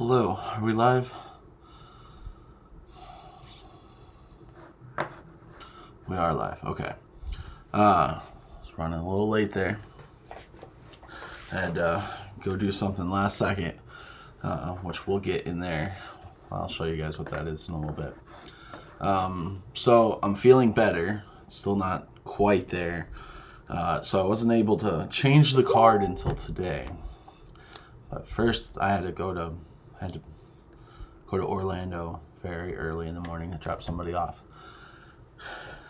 Hello, are we live? We are live, okay. I was running a little late there. I had to go do something last second, which we'll get in there. I'll show you guys what that is in a little bit. So I'm feeling better. It's still not quite there. So I wasn't able to change the card until today. But first I had to go to Orlando very early in the morning to drop somebody off.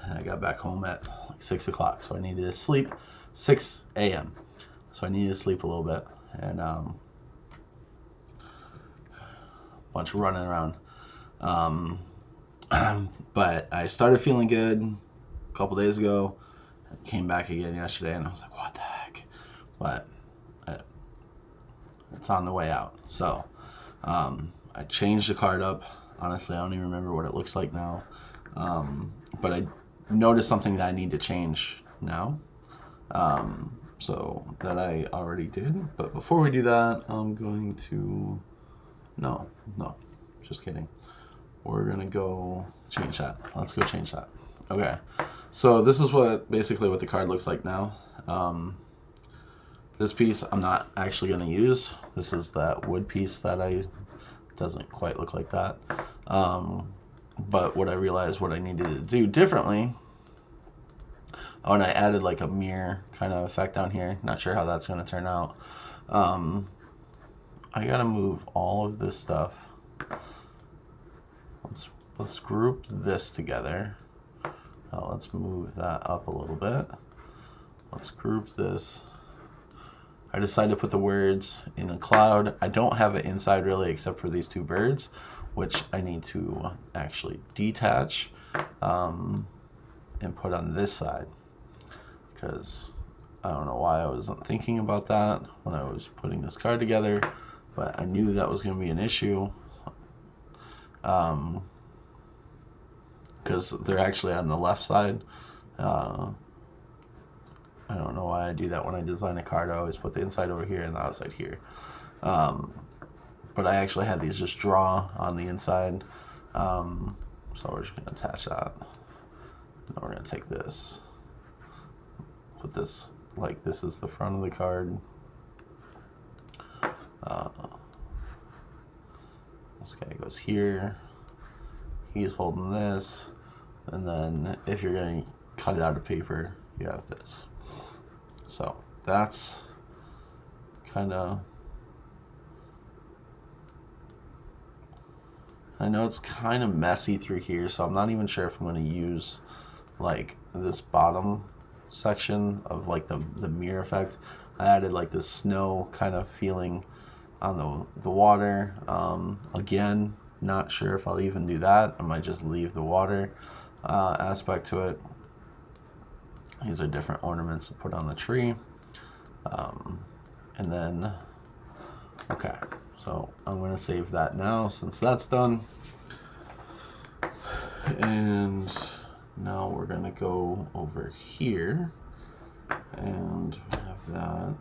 And I got back home at like 6 o'clock, so I needed to sleep 6 a.m. So I needed to sleep a little bit, and bunch of running around. But I started feeling good a couple days ago. I came back again yesterday, and I was like, what the heck? But it's on the way out. So I changed the card up. Honestly, I don't even remember what it looks like now. But I noticed something that I need to change now. So that I already did. But before we do that, I'm going to... No, just kidding. We're going to go change that. Let's go change that. Okay. So this is basically what the card looks like now. This piece I'm not actually going to use. This is that wood piece that doesn't quite look like that. But what I realized what I needed to do differently. Oh, and I added like a mirror kind of effect down here. Not sure how that's going to turn out. I got to move all of this stuff. Let's group this together. Let's move that up a little bit. Let's group this. I decided to put the words in a cloud. I don't have it inside really except for these two birds, which I need to actually detach and put on this side, because I don't know why I wasn't thinking about that when I was putting this card together, but I knew that was going to be an issue because they're actually on the left side. I don't know why I do that when I design a card. I always put the inside over here and the outside here. But I actually had these just draw on the inside. So we're just going to attach that. Then we're going to take this, put this like this is the front of the card. This guy goes here. He's holding this. And then if you're going to cut it out of paper, you have this. So that's kind of... I know it's kind of messy through here, so I'm not even sure if I'm going to use like this bottom section of like the mirror effect. I added like this snow kind of feeling on the water. Again, not sure if I'll even do that. I might just leave the water aspect to it. These are different ornaments to put on the tree. And then, okay. So I'm going to save that now since that's done. And now we're going to go over here and have that.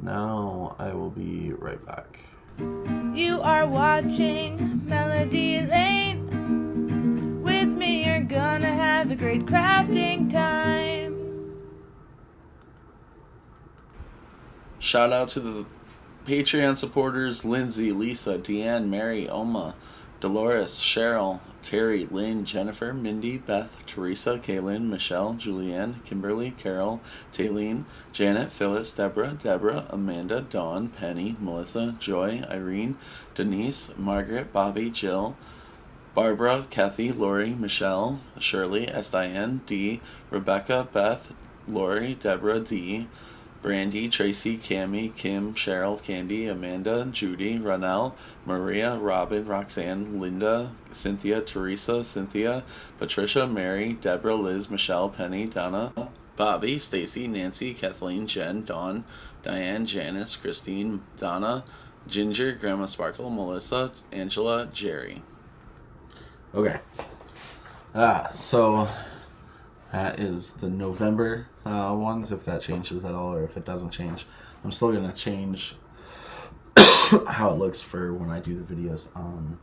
Now I will be right back. You are watching Melody Lane. With me you're gonna have a great crafting time. Shout out to the Patreon supporters: Lindsay, Lisa, Deanne, Mary, Oma, Dolores, Cheryl, Terry, Lynn, Jennifer, Mindy, Beth, Teresa, Kaylin, Michelle, Julianne, Kimberly, Carol, Taylene, Janet, Phyllis, Deborah, Amanda, Dawn, Penny, Melissa, Joy, Irene, Denise, Margaret, Bobby, Jill, Barbara, Kathy, Lori, Michelle, Shirley, S. Diane, Dee, Rebecca, Beth, Lori, Deborah, Dee, Brandy, Tracy, Cami, Kim, Cheryl, Candy, Amanda, Judy, Ronell, Maria, Robin, Roxanne, Linda, Cynthia, Teresa, Cynthia, Patricia, Mary, Deborah, Liz, Michelle, Penny, Donna, Bobby, Stacy, Nancy, Kathleen, Jen, Dawn, Diane, Janice, Christine, Donna, Ginger, Grandma Sparkle, Melissa, Angela, Jerry. Okay. So that is the November ones, if that changes at all or if it doesn't change. I'm still going to change how it looks for when I do the videos on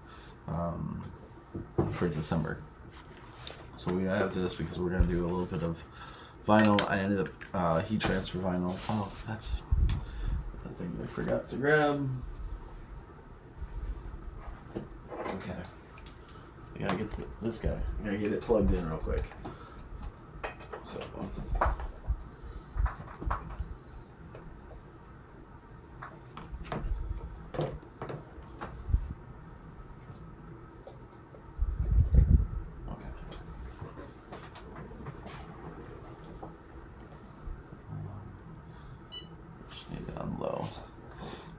for December. So we have this because we're gonna do a little bit of vinyl. I ended up heat transfer vinyl. Oh, that's the thing I forgot to grab. Okay, I gotta get this guy. I gotta get it plugged in real quick. So.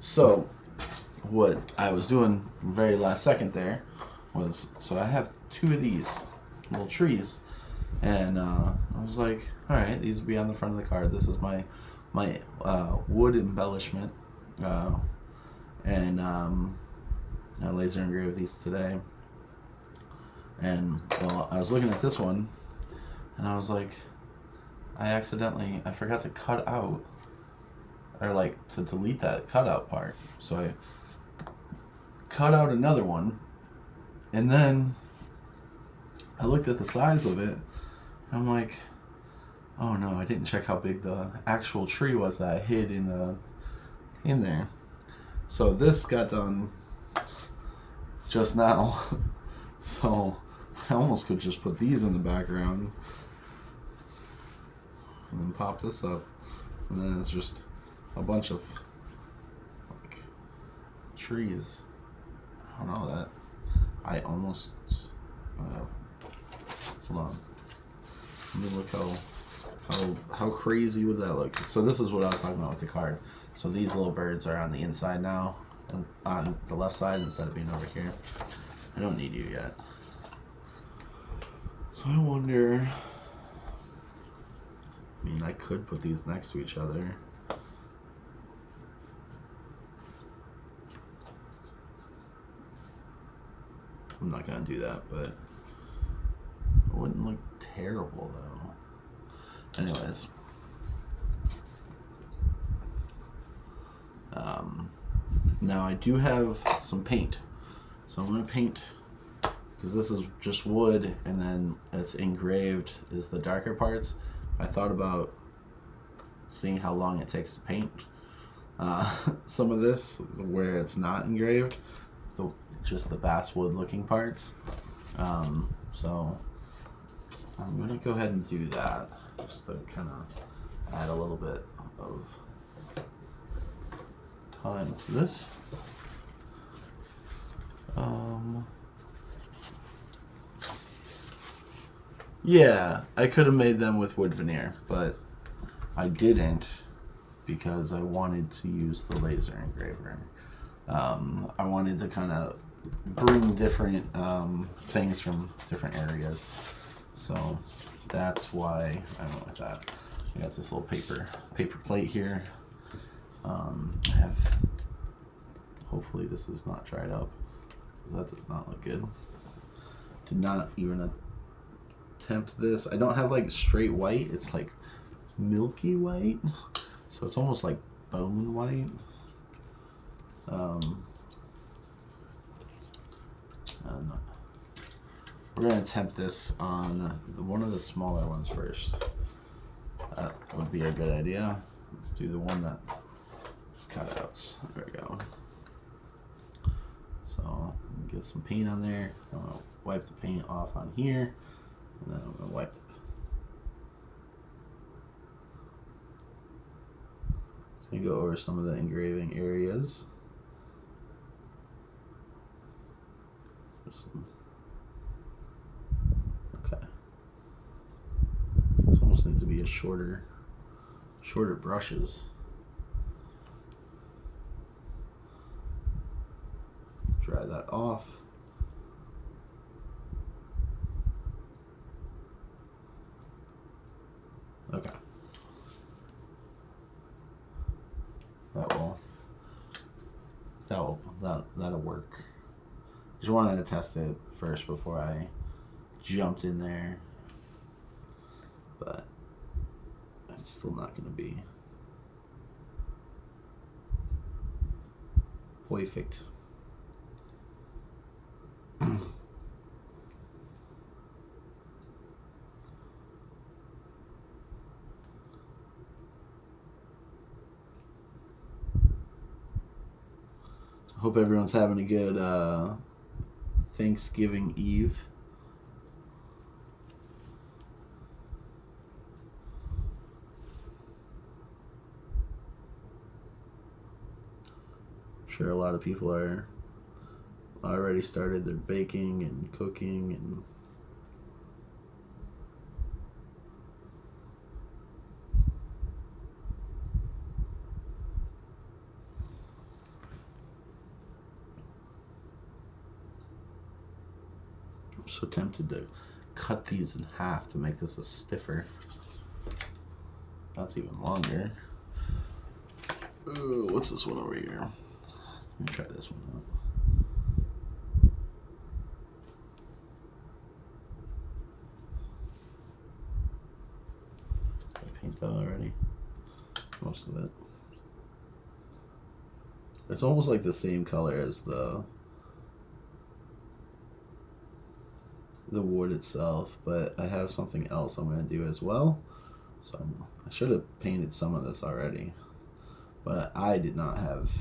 So, what I was doing very last second there was, so I have 2 of these little trees, and I was like, all right, these will be on the front of the card. This is my wood embellishment, and I laser engraved these today. And well, I was looking at this one, and I was like, I forgot to cut out, or like to delete that cutout part. So I cut out another one, and then I looked at the size of it, and I'm like, oh no, I didn't check how big the actual tree was that I hid in there. So this got done just now. So I almost could just put these in the background and then pop this up, and then it's just a bunch of like trees. I don't know that. I almost hold on. Let me look how crazy would that look. So this is what I was talking about with the card. So these little birds are on the inside now, on the left side instead of being over here. I don't need you yet. So I wonder. I mean, I could put these next to each other. I'm not gonna do that, but it wouldn't look terrible though. Anyways, now I do have some paint, so I'm gonna paint, because this is just wood and then it's engraved is the darker parts. I thought about seeing how long it takes to paint some of this where it's not engraved, just the basswood looking parts. So I'm gonna go ahead and do that just to kind of add a little bit of time to this. Yeah, I could have made them with wood veneer, but I didn't because I wanted to use the laser engraver. I wanted to kind of bring different things from different areas, so that's why I went with that. I got this little paper plate here. I have, hopefully this is not dried up, because that does not look good. Did not even attempt this. I don't have like straight white, it's like milky white, so it's almost like bone white. We're gonna attempt this on one of the smaller ones first. That would be a good idea. Let's do the one that is cutouts. There we go. So get some paint on there. I'm gonna wipe the paint off on here, and then I'm gonna wipe. So you go over some of the engraving areas. Okay. This almost needs to be a shorter brushes. Dry that off. Okay. That'll work. Just wanted to test it first before I jumped in there, but it's still not going to be perfect. Hope everyone's having a good Thanksgiving Eve. I'm sure a lot of people are already started their baking and cooking and I'm so tempted to cut these in half to make this a stiffer. That's even longer. What's this one over here? Let me try this one out. I paint that already. Most of it. It's almost like the same color as the wood itself, but I have something else I'm going to do as well. So I should have painted some of this already, but I did not have.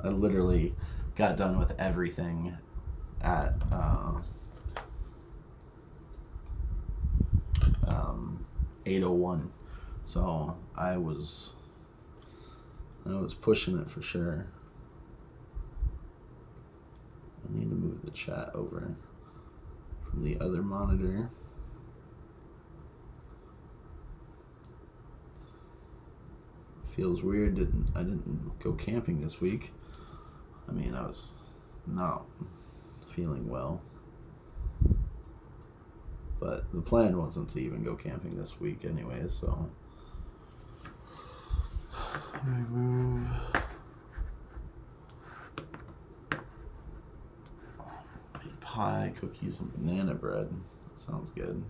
I literally got done with everything at 8:01, so I was pushing it for sure. I need to move the chat over from the other monitor. Feels weird I didn't go camping this week. I mean, I was not feeling well. But the plan wasn't to even go camping this week anyway, so remove pie, cookies, and banana bread. Sounds good.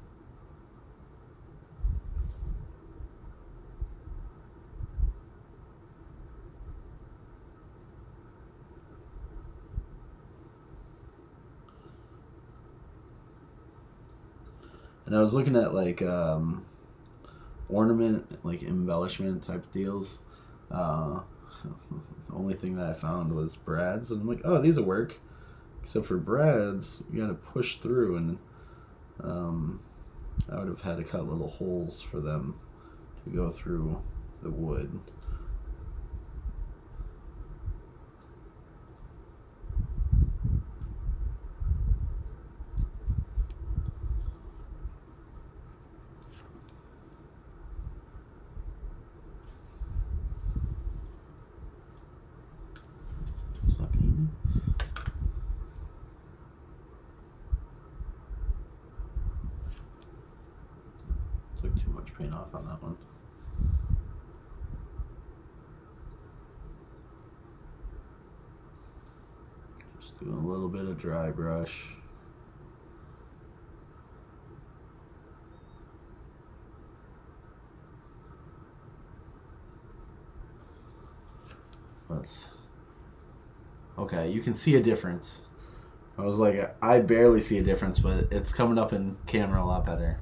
And I was looking at like ornament, like embellishment type deals. The only thing that I found was brads, and I'm like, oh, these will work. Except for brads, you gotta push through, and I would have had to cut little holes for them to go through the wood. Is that painted? Took too much paint off on that one. Just doing a little bit of dry brush. Okay, you can see a difference. I was like, I barely see a difference, but it's coming up in camera a lot better.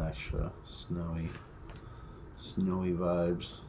Extra snowy vibes.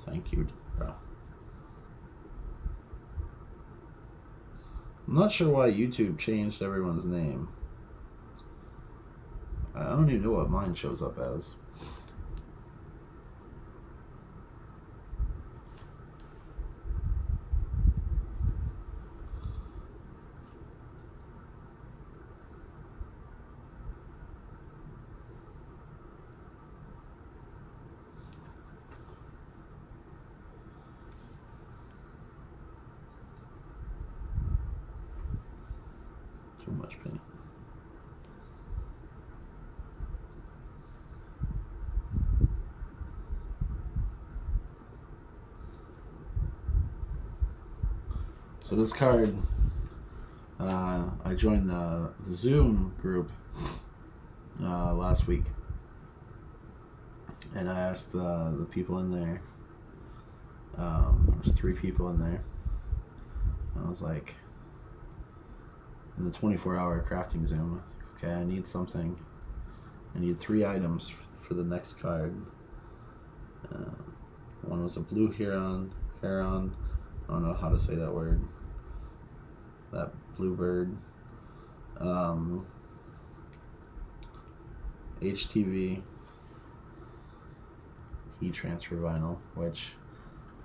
Thank you. Bro. I'm not sure why YouTube changed everyone's name. I don't even know what mine shows up as. Too much paint. So this card, I joined the Zoom group last week, and I asked the people in there. There was 3 people in there. I was like, in the 24-hour crafting Zoom, I was like, okay, I need something. I need 3 items for the next card. One was a blue Heron. I don't know how to say that word. That bluebird. HTV. Heat transfer vinyl, which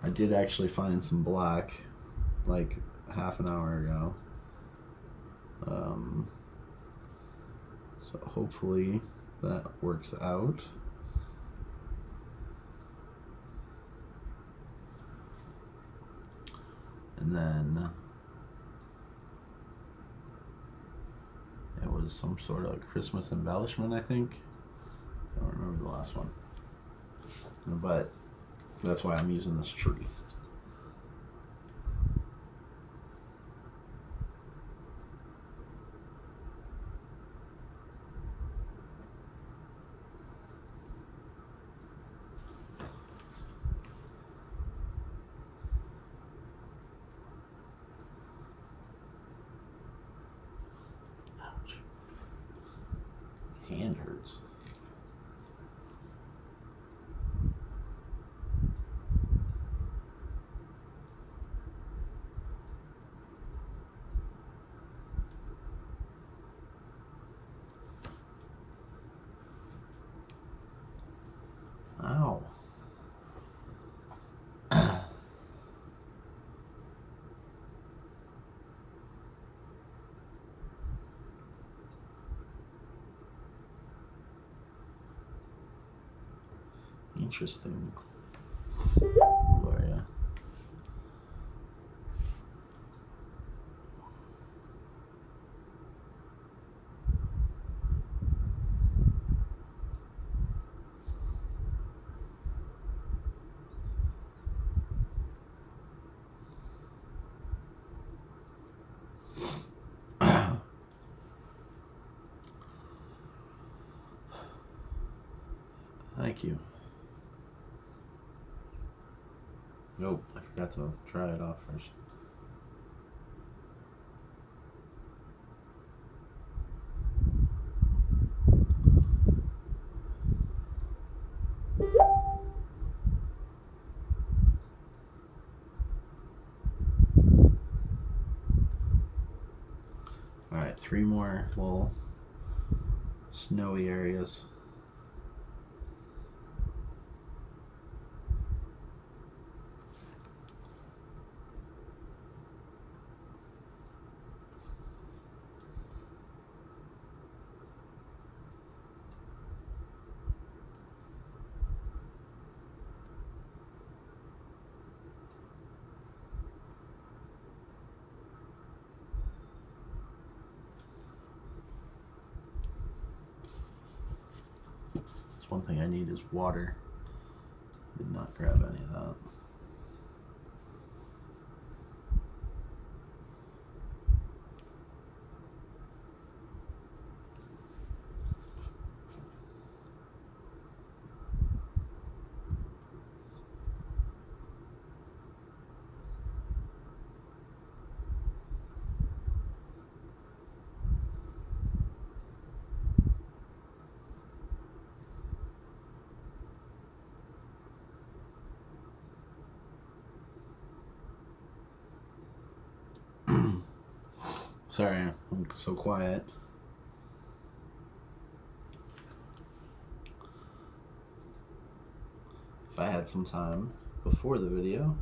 I did actually find some black like half an hour ago. So hopefully that works out. And then it was some sort of Christmas embellishment, I think. I don't remember the last one. But that's why I'm using this tree. Ouch. Hand hurts. Ow. Interesting. Gloria. Thank you. Nope, I forgot to try it off first. Alright, 3 more little snowy areas. One thing I need is water. Did not grab any of that. Sorry, I'm so quiet. If I had some time before the video,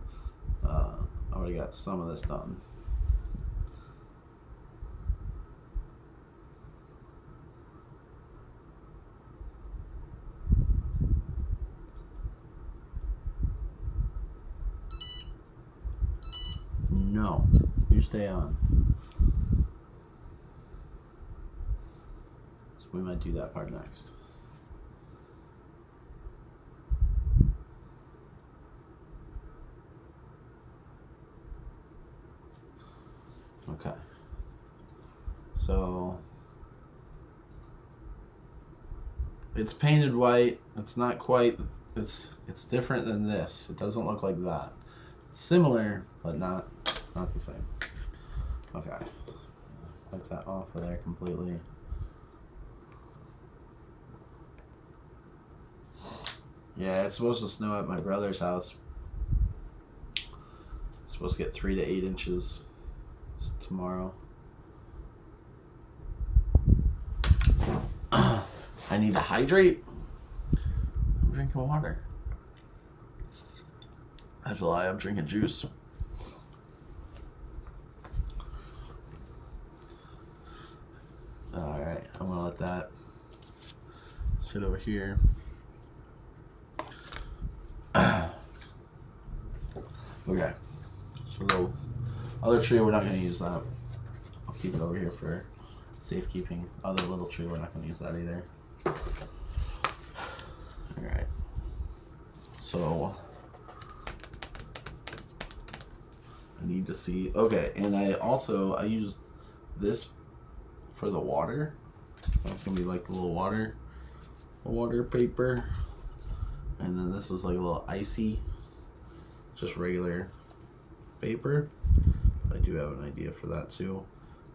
I already got some of this done. No, you stay on. So we might do that part next. Okay. So it's painted white. It's not quite. It's different than this. It doesn't look like that. It's similar, but not the same. Okay. Wipe that off of there completely. Yeah, it's supposed to snow at my brother's house. It's supposed to get 3 to 8 inches tomorrow. I need to hydrate. I'm drinking water. That's a lie, I'm drinking juice. Alright, I'm gonna let that sit over here. Okay, so the other tree, we're not going to use that. I'll keep it over here for safekeeping. Other little tree, we're not going to use that either. Alright, so I need to see. Okay, and I used this for the water. That's going to be like the little water paper. And then this is like a little icy, just regular paper. But I do have an idea for that too.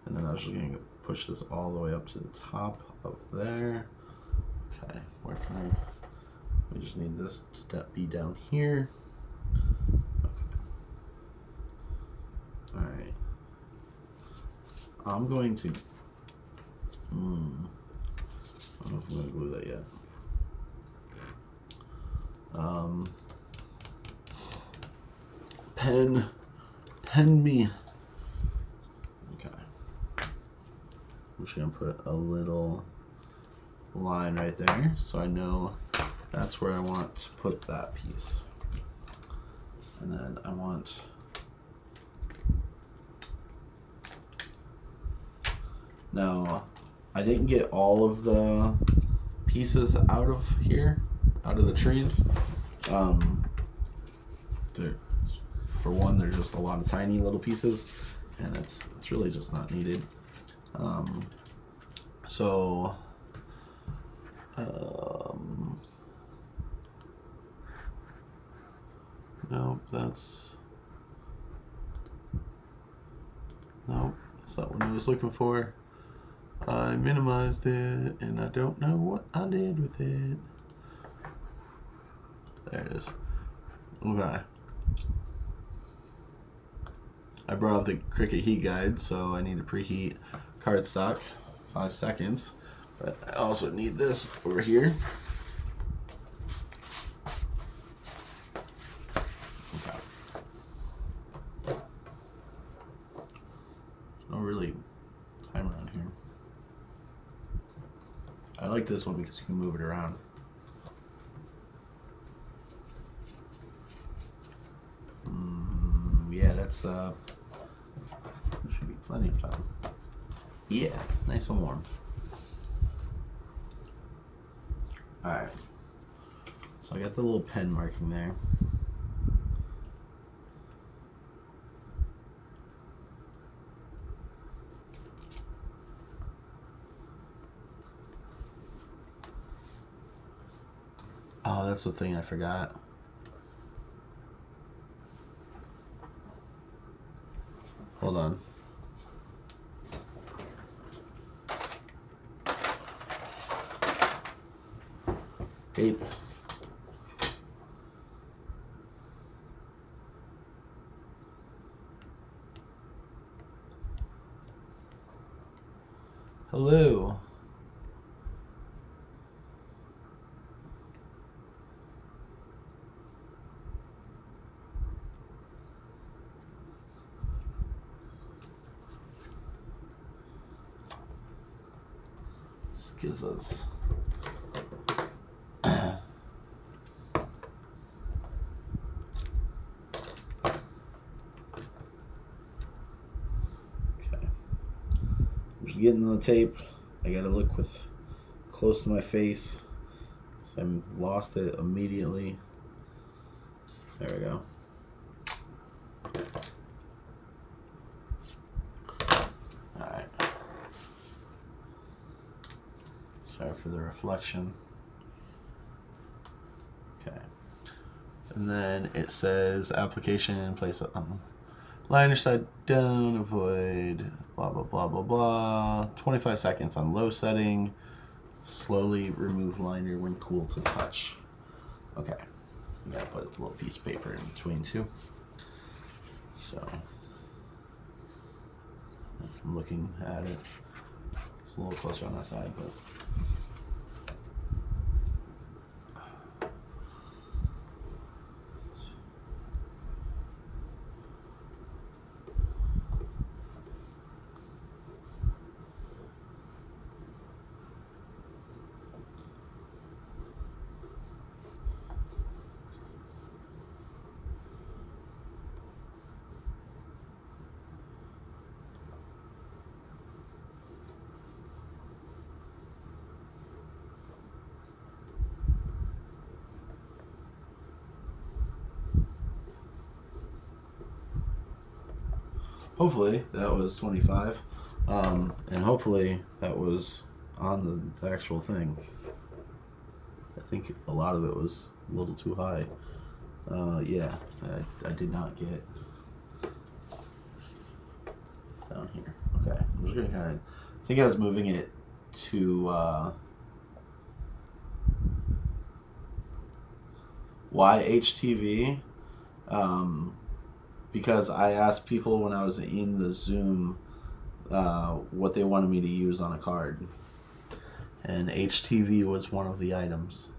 And then I was just going to push this all the way up to the top of there. Okay, where can I? We just need this to be down here. Okay. Alright. I'm going to. I don't know if I'm going to glue that yet. Pen me. Okay. I'm just gonna put a little line right there so I know that's where I want to put that piece. And then I want now I didn't get all of the pieces out of here, out of the trees. For one, there's just a lot of tiny little pieces, and it's really just not needed. Nope, that's not what I was looking for. I minimized it, and I don't know what I did with it. There it is. Okay. I brought up the Cricut heat guide, so I need to preheat cardstock 5 seconds. But I also need this over here. Okay. No really time around here. I like this one because you can move it around. Yeah, that's should be plenty of time. Yeah, nice and warm. Alright. So I got the little pen marking there. Oh, that's the thing I forgot. Hold on. Tape. Hello. Skizzles. Getting the tape, I gotta look with close to my face, so I lost it immediately. There we go. All right. Sorry for the reflection. Okay. And then it says application, place liner side down, avoid blah blah blah blah blah. 25 seconds on low setting. Slowly remove liner when cool to touch. Okay. You gotta put a little piece of paper in between too. So I'm looking at it. It's a little closer on that side, but hopefully that was 25, and hopefully that was on the actual thing. I think a lot of it was a little too high. Yeah, I did not get down here. Okay, I'm just gonna kind of, I think I was moving it to YHTV, because I asked people when I was in the Zoom what they wanted me to use on a card, and HTV was one of the items.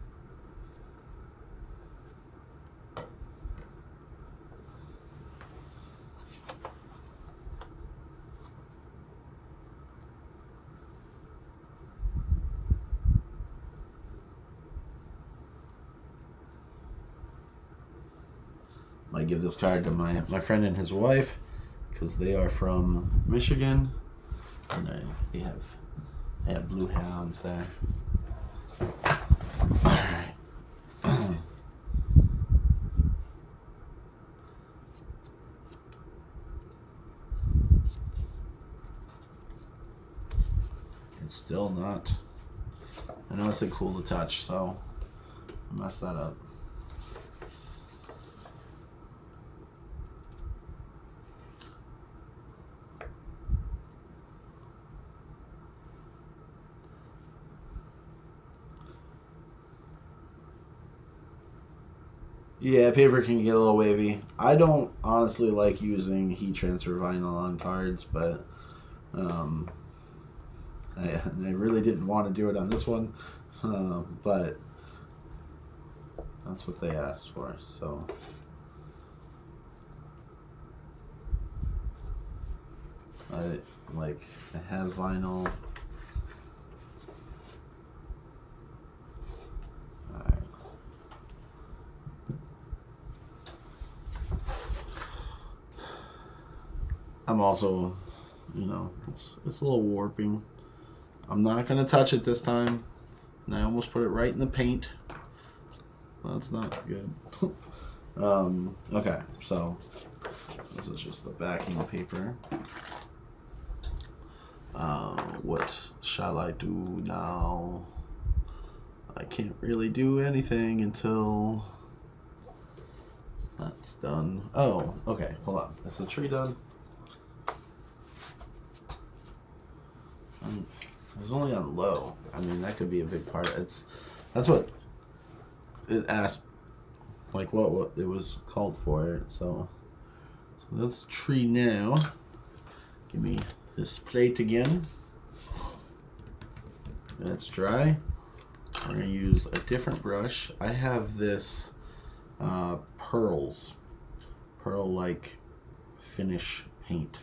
I give this card to my friend and his wife because they are from Michigan, and they have blue hounds there. All right. It's still not. I know I said cool to touch, so I messed that up. Yeah, paper can get a little wavy. I don't honestly like using heat transfer vinyl on cards, but I really didn't want to do it on this one, but that's what they asked for, so. I have vinyl. I'm also, it's a little warping. I'm not going to touch it this time. And I almost put it right in the paint. That's not good. Okay, so this is just the backing paper. What shall I do now? I can't really do anything until that's done. Oh, okay, hold on. Is the tree done? It was only on low. I mean, that could be a big part. That's what it asked, like what it was called for. So that's the tree now. Give me this plate again. and it's dry, we're going to use a different brush. I have this pearl-like finish paint.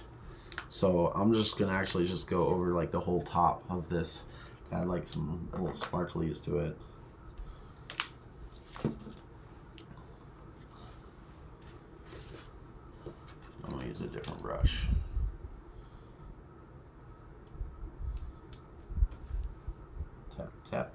So I'm just going to actually just go over like the whole top of this. Add like some little sparklies to it. I'm going to use a different brush. Tap, tap.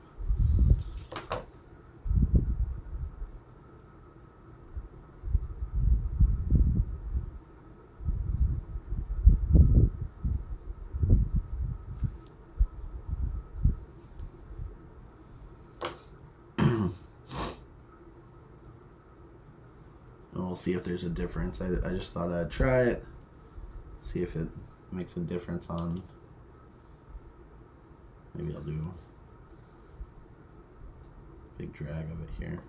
We'll see if there's a difference. I just thought I'd try it, see if it makes a difference on. Maybe I'll do a big drag of it here.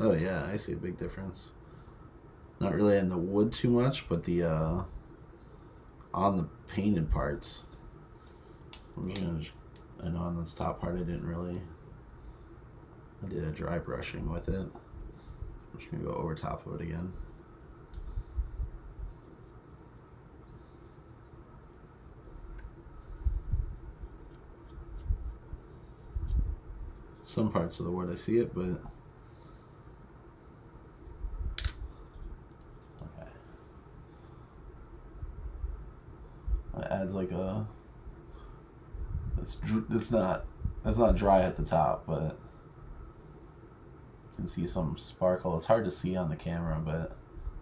Oh yeah, I see a big difference. Not really in the wood too much, but the on the painted parts. I'm just gonna, I know on this top part I did a dry brushing with it. I'm just gonna go over top of it again. Some parts of the wood I see it, but adds like a, it's not dry at the top, but you can see some sparkle. It's hard to see on the camera, but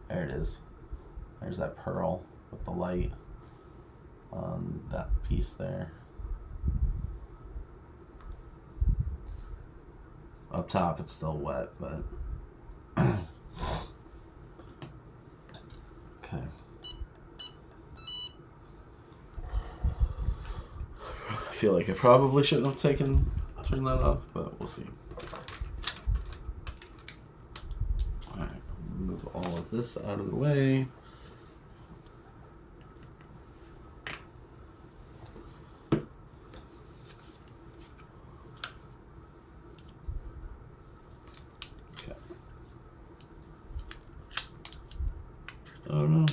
there it is. There's that pearl with the light on that piece there. Up top it's still wet, but okay. I feel like I probably shouldn't have turned that off, but we'll see. Alright, move all of this out of the way. Okay. Oh no.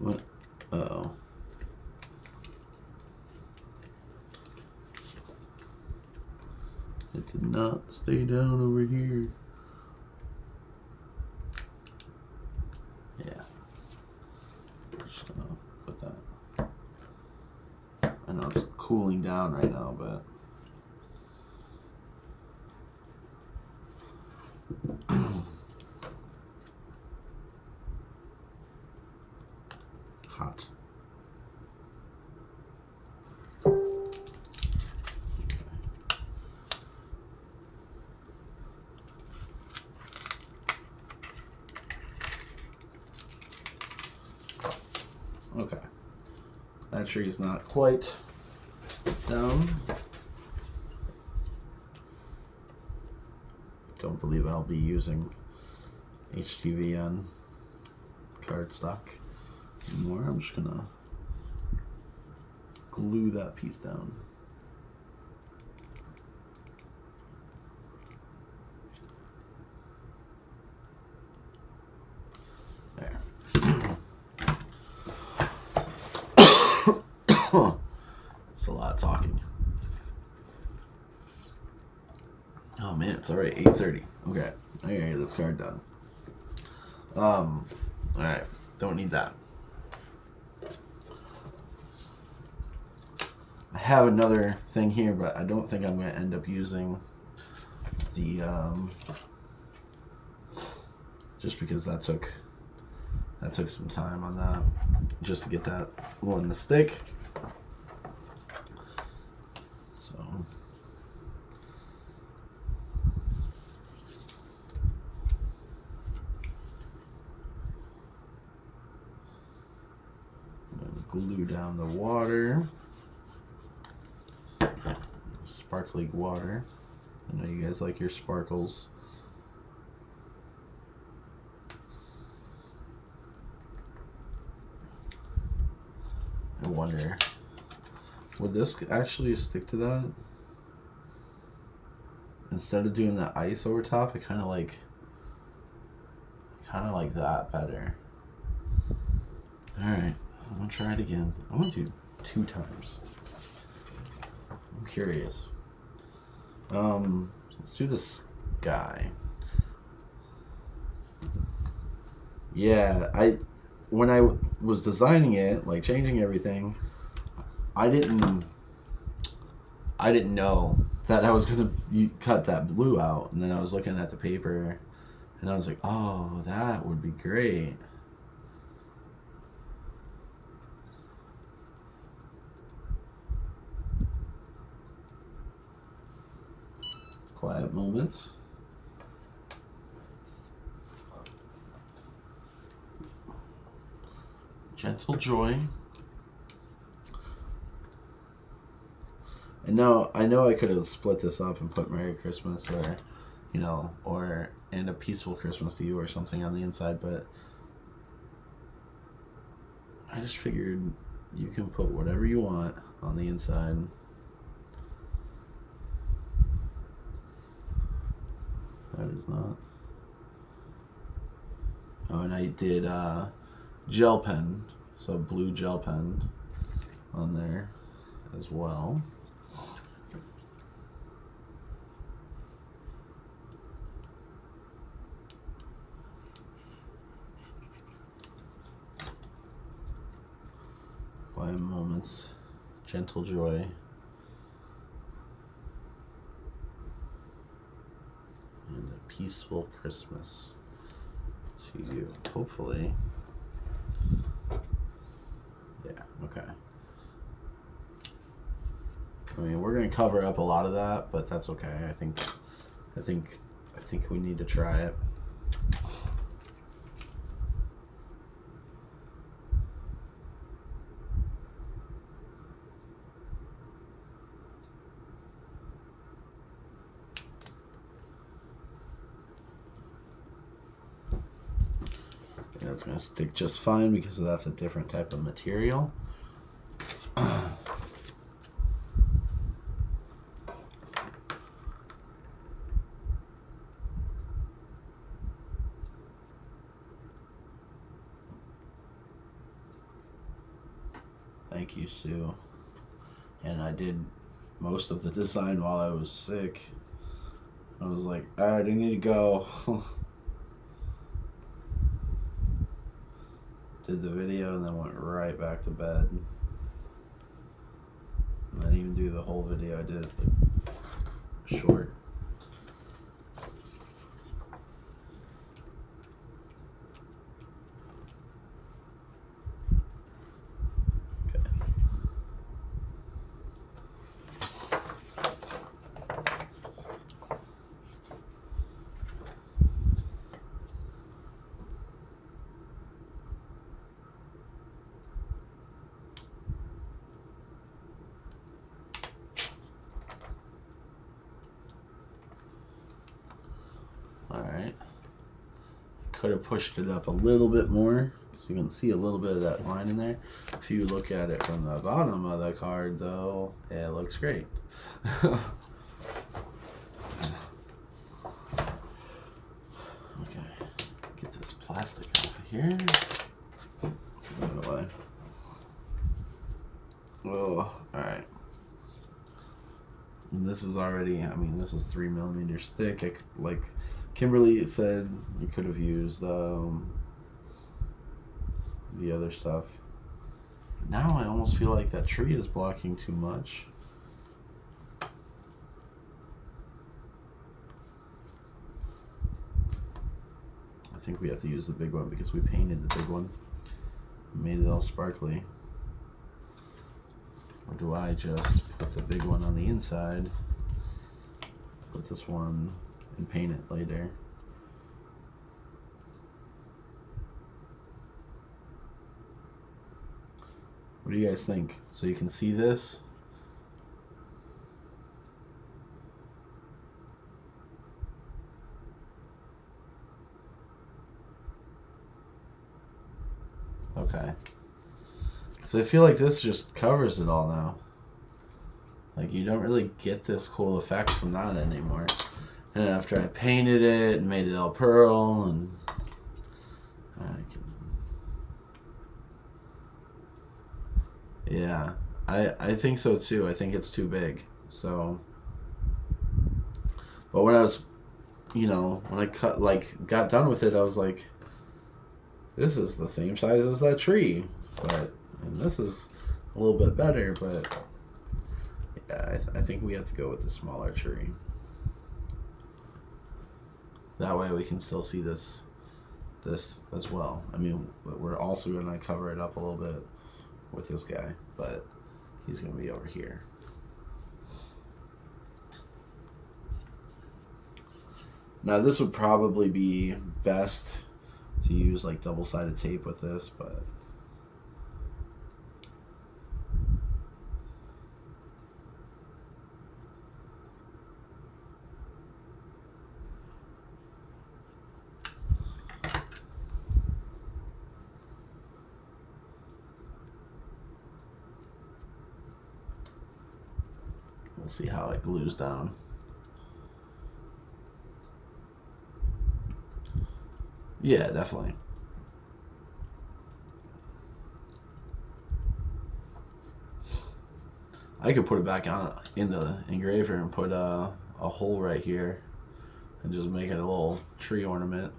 What? Uh-oh. It did not stay down over here. Yeah. I'm just gonna put that. I know it's cooling down right now, but hot. Okay. That tree's not quite down. Don't believe I'll be using HTV on cardstock anymore. I'm just gonna glue that piece down. There. It's a lot of talking. Oh man, it's already 8:30. Okay, I gotta get this card done. Alright, don't need that. have another thing here, but I don't think I'm going to end up using the just because that took some time on that, just to get that one to stick. So glue down the water, sparkly water. I know you guys like your sparkles. I wonder, would this actually stick to that? Instead of doing the ice over top, I kind of like that better. All right. I'm gonna try it again. I'm gonna do 2 times. I'm curious. Let's do this guy. Yeah, when I was designing it, like changing everything, I didn't know that I was gonna cut that blue out, and then I was looking at the paper, and I was like, oh, that would be great. Quiet moments. Gentle joy. And now I know I could have split this up and put Merry Christmas or, and a peaceful Christmas to you or something on the inside, but I just figured you can put whatever you want on the inside. That is not. Oh, and I did gel pen, so blue gel pen on there as well. Quiet moments, gentle joy. And a peaceful Christmas to you, hopefully. Yeah, okay. I mean, we're gonna cover up a lot of that, but that's okay. I think we need to try it. That's going to stick just fine because that's a different type of material. Thank you, Sue. And I did most of the design while I was sick. I was like, alright, I need to go. Did the video and then went right back to bed. I didn't even do the whole video. I did like short. Alright, could have pushed it up a little bit more so you can see a little bit of that line in there. If you look at it from the bottom of the card though, it looks great. Okay, get this plastic off of here. Get it away. Oh, alright. And this is already, I mean, this is 3 millimeters thick. Like Kimberly said, you could have used the other stuff. Now I almost feel like that tree is blocking too much. think we have to use the big one because we painted the big one. Made it all sparkly. Or do I just put the big one on the inside, put this one, and paint it later? What do you guys think? So you can see this? Okay. So I feel like this just covers it all now. Like you don't really get this cool effect from that anymore. And after I painted it and made it all pearl and yeah, I think so too. I think it's too big. So, but when I was, when I got done with it, I was like, this is the same size as that tree, and this is a little bit better. But yeah, I think we have to go with the smaller tree. That way we can still see this as well. I mean, we're also going to cover it up a little bit with this guy, but he's going to be over here. Now this would probably be best to use like double-sided tape with this, but we'll see how it glues down. Yeah, definitely. I could put it back on in the engraver and put a hole right here and just make it a little tree ornament.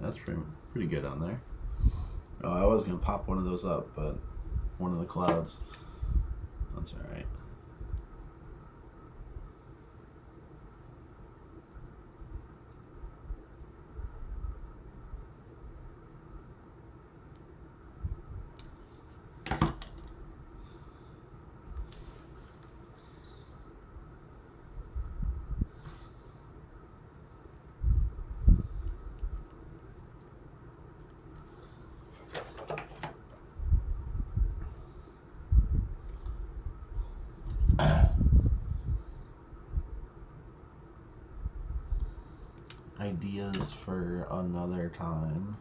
That's pretty good on there. Oh, I was gonna pop one of those up, but one of the clouds. That's all right. Ideas for another time.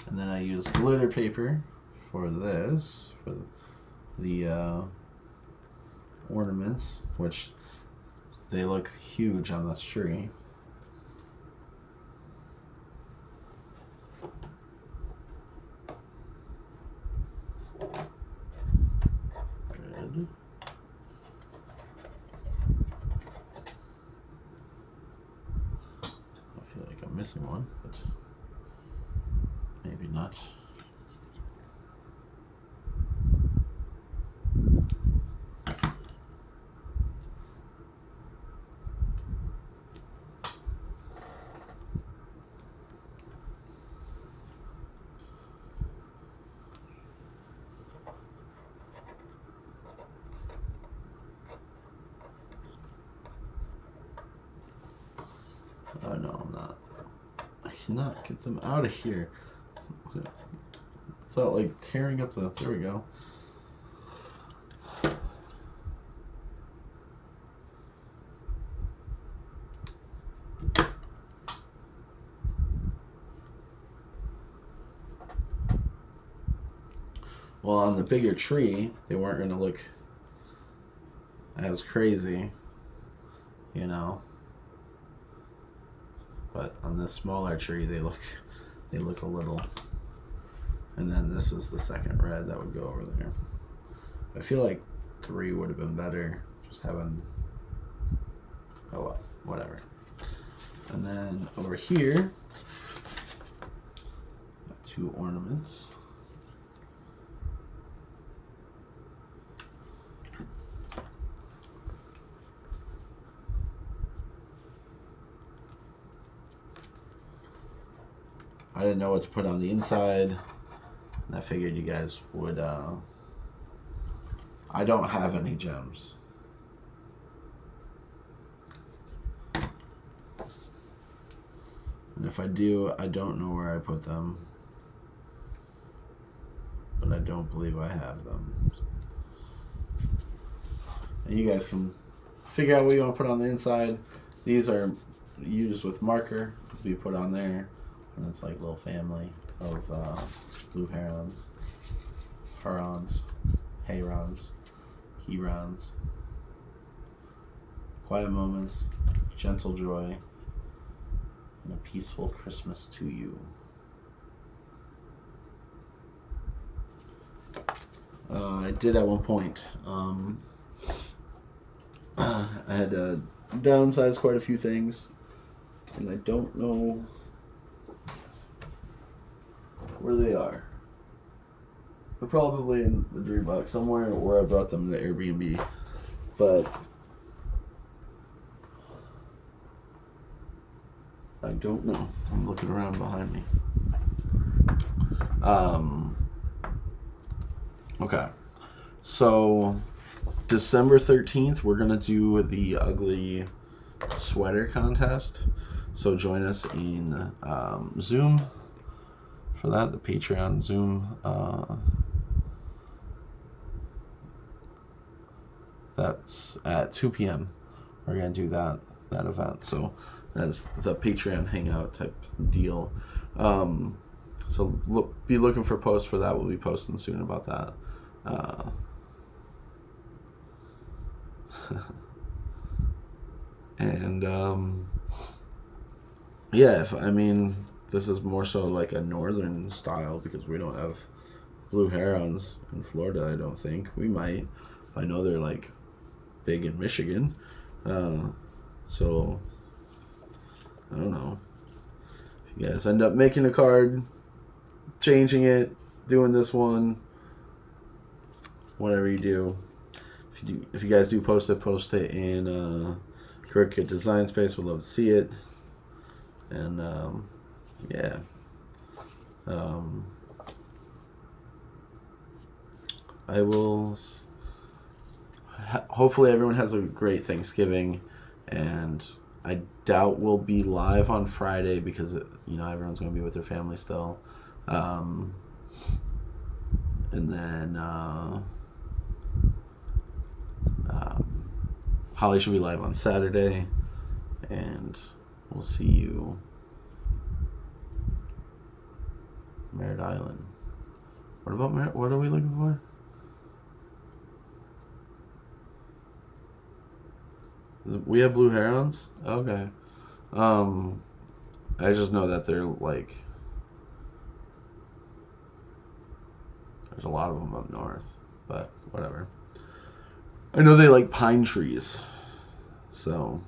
And then I use glitter paper for this, for the ornaments, which they look huge on this tree. Good. I feel like I'm missing one, but maybe not. Oh no, I'm not. I cannot get them out of here. Felt like tearing up the. There we go. Well, on the bigger tree, they weren't going to look as crazy, you know. but on this smaller tree they look a little. And then this is the second red that would go over there. I feel like 3 would have been better, just having, oh well, whatever. And then over here, 2 ornaments. I didn't know what to put on the inside, and I figured you guys would, I don't have any gems. And if I do, I don't know where I put them. But I don't believe I have them. And you guys can figure out what you want to put on the inside. These are used with marker to be put on there. And it's like a little family of blue herons, herons, herons, herons. Quiet moments, gentle joy, and a peaceful Christmas to you. I did at one point. I had to downsize quite a few things, and I don't know where they are. They're probably in the DREAMBOX somewhere, where I brought them to the Airbnb, but I don't know. I'm looking around behind me. Okay. So, December 13th, we're going to do the ugly sweater contest. So, join us in Zoom for that, the Patreon Zoom. That's at 2 p.m. We're going to do that event. So, that's the Patreon hangout type deal. So be looking for posts for that. We'll be posting soon about that. And yeah, this is more so like a northern style because we don't have blue herons in Florida. I don't think we might. I know they're like big in Michigan. So I don't know. If you guys end up making a card, changing it, doing this one, whatever you do. If you guys do post it in Cricut Design Space. We'd love to see it. And yeah. I will. Hopefully everyone has a great Thanksgiving, and I doubt we'll be live on Friday because everyone's going to be with their family still. And then Holly should be live on Saturday, and we'll see you Merritt Island. What about Merritt? What are we looking for? We have blue herons? Okay. I just know that they're like, there's a lot of them up north, but whatever. I know they like pine trees, so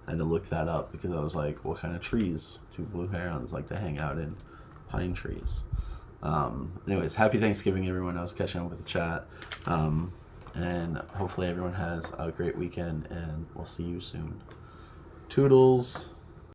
I had to look that up because I was like, what kind of trees do blue herons like to hang out in? Pine trees. Anyways, happy Thanksgiving, everyone. I was catching up with the chat. And hopefully everyone has a great weekend, and we'll see you soon. Toodles.